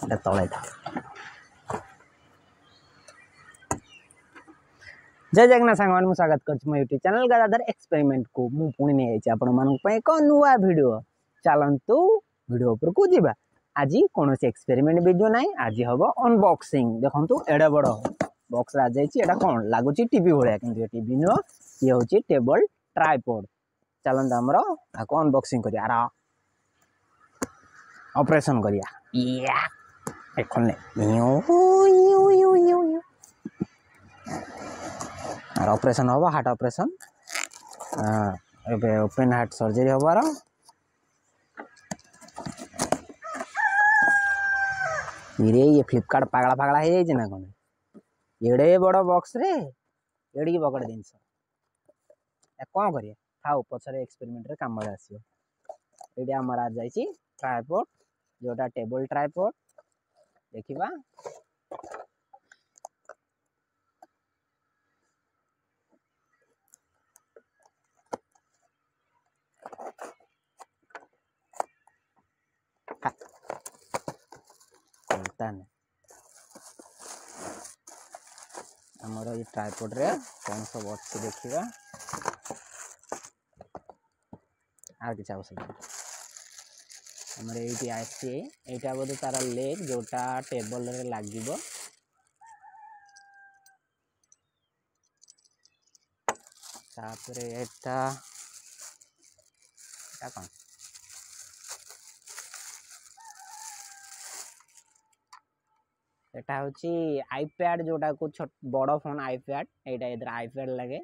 এটা তলে था। जय जगन्नाथ सांग मु स्वागत कर यूट्यूब चैनल गदाधर एक्सपेरिमेंट को मु पुणी नहीं आई आपण मानक एक नुआ वीडियो चलतु वीडियो ऊपर को जीवा। आज कौन से एक्सपेरिमेंट वीडियो ना आज हम अनबॉक्सिंग देखो एडे बड़ बॉक्स आज एटा कौन लगुच टीवी भाया कि टीवी नुह ये हूँ टेबल ट्राइपॉड। चलते आमर आपको अनबॉक्सिंग करिया ऑपरेशन करिया ऑपरेशन हम हार्ट ऑपरेशन एबे ओपन हार्ट सर्जरी हबार ये फ्लिपकार्ट पागला पागला हो जाए ना कौन एड़े बड़ बॉक्स रे एड़ी बकड़ जिन कौन करिए थाउ पछरे एक्सपेरिमेंट रे काम आसो। ये आमर आज जाइए ट्राइपॉड जोटा टेबल ट्राइपॉड देखिबा आमर ये ट्राइपॉड रे कौन सब अच्छी देखिबा आर कि आमर ये आईटा बोधे तार लेग जोटा टेबल रे लागिबो तापरे एटा कौन एटा हूँ आईपैड जोटा को बड़ फोन आईपैड एटा इधर आईपैड लगे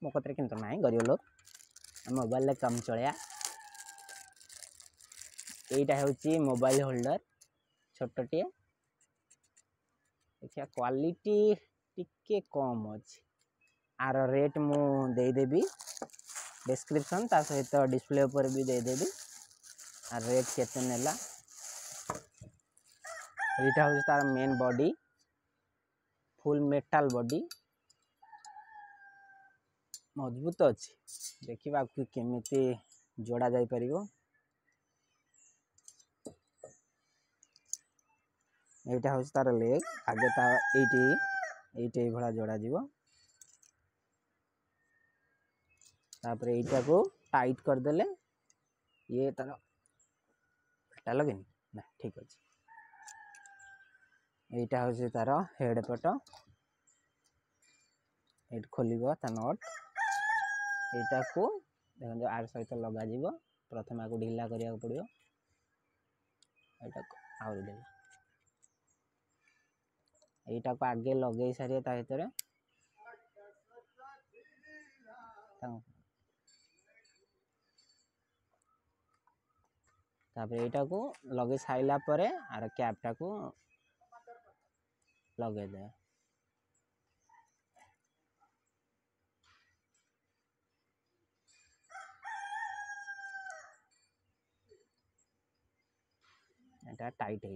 मो कतरे किंतु ना गरीब लोग मोबाइल ले कम चलिया। यहीटा हूँ मोबाइल होल्डर छोटे देखिए क्वालिटी टिके कम अच्छे आर रेट मु देदेवी डिस्क्रिप्शन ता सहित डिस्प्ले पर भी देदेवी आर रेट केते नेला। यहाँ हूँ तार main body full metal body मजबूत अच्छी देखा केमिति जोड़ा जाई परिगो। यहाँ हूँ तार लेग आगे ये भाया जोड़ा जीव तापर यहीटा को टाइट करदेले ये तार लगे ना ठीक अच्छे। यहीटा हूँ तार हेड पट ये खोल नट यहीटा को देखो आर सहित लगा जीव प्रथम आपको ढिला करिया पड़ो यहीटा को आगे लगे सारे भितर तापर यहीटा को लगे साइला परे आर कैपटा को लगे दे एटा टाइट है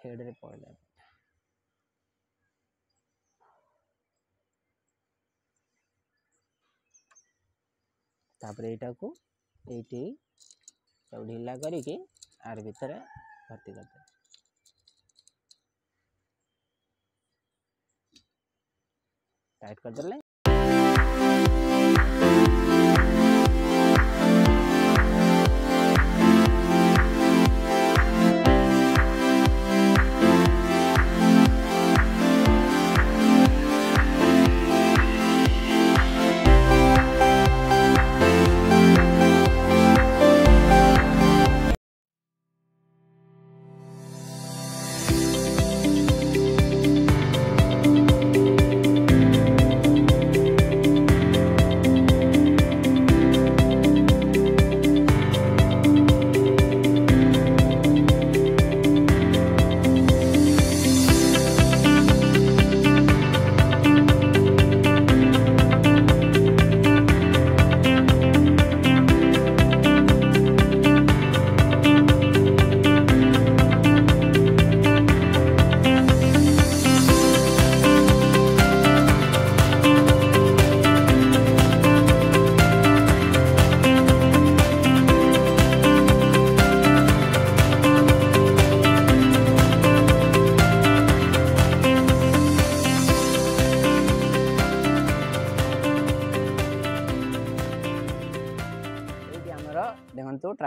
थ्रेड रे पड़े तापर यहीटा को ये सब ढिला करिके आर भितर भर्ती करते टाइट कर देले।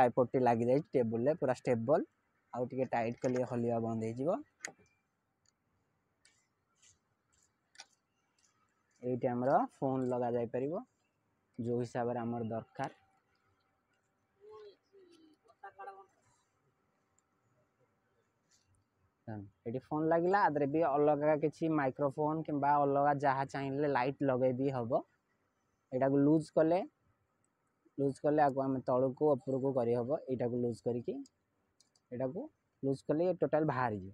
ट्राइपॉड टी लगी जाए टेबुल रे पूरा स्टेबल आउ टिके टाइट कले हलिया बंद हो जीवो एठी हमरो फोन लगा जाय परिबो जो हिसाब रे हमर दरकार एटी फोन लगिला आदरे भी अलग किसी माइक्रोफोन किंबा अलग जहाँ चाहिए लाइट लगे भी हम यहाँ को लूज कले आगे आम तल को ऊपर को करहब यहाँ को लूज करके यहाँ को लूज कले ये टोटाल बाहर जाए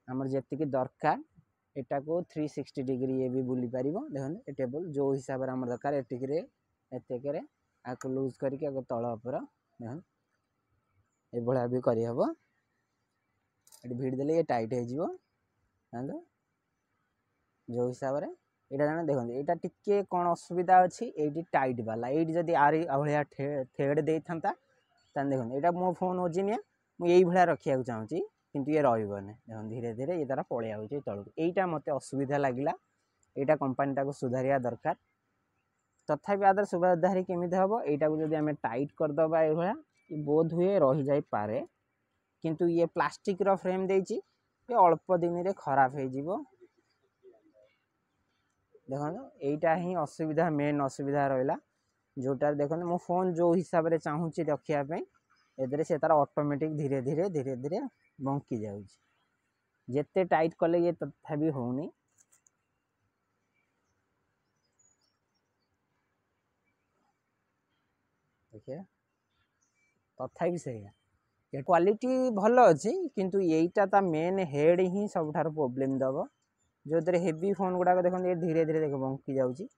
आमर जी दरकार यहाँ को 360 डिग्री ये भी बुली पार देखते टेबल जो हिसाब से आम दरकार एतिक आपको लूज करके आगे तल ऊपर देख ये भी करहब ये भिड़ देले ये टाइट हो जो हिसाब से यहाँ जाने देखते यहाँ टिके कौन असुविधा अच्छी ये टाइट वाला ये जदि आरी भाया थ्रेड दे था देखो यहाँ मो फोन ओजिनिया मुझे भाया रखा चाहूँगी किंतु ये रही धीरे धीरे ये तार पलि आऊँच तलू यहीटा मत असुविधा लगिला यहाँ कंपानीटा को सुधारिया दरकार तथापि आदर सुधारी केमी हम यहाँ को जब आम टाइट करदे ये बोध हुए रही जाई पारे किंतु ये प्लास्टिक रो फ्रेम देछि ये अल्प दिन रे खराब हो जीवो देखो यहीटा ही असुविधा मेन असुविधा रहा जोटार देखो मो फोन जो हिसाब से चाहूँगी रखापी ए से तार ऑटोमेटिक धीरे धीरे धीरे धीरे बंकी जाते टाइट कले ये तथापि होनी देखिए तथापि से क्वालिटी भल अच्छी किंतु यहीटा मेन हेड ही सब प्रोब्लेम दब जो हेवी फोन गुड़ाक देखते धीरे धीरे देख बंकी जाऊँगी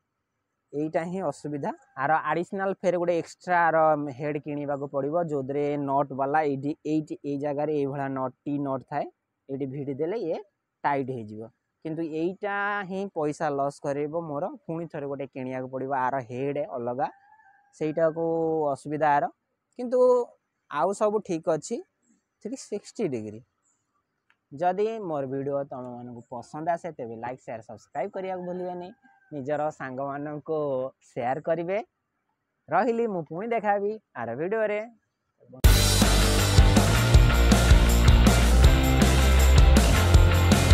यहीटा ही असुविधा आर आडिशनल फेर गोटे एक्सट्रा आर हेड किणवा पड़ो जो नट वाला ये जगार ये नट टी नट थाए ये भिड़ी देले ये टाइट हो किंतु यहीटा ही पैसा लॉस कर मोर पुणी थे गोटे किणवा पड़ो आर हेड अलग सेटा को असुविधा आर किंतु आउ सब ठीक अच्छी 360 डिग्री जदि मोर वीडियो तुम मानक पसंद आसे तेज लाइक शेयर सब्सक्राइब करने भूलिए नहीं निजर सांग मान को शेयर करेंगे रही मु पुणी देखा आर वीडियो रे।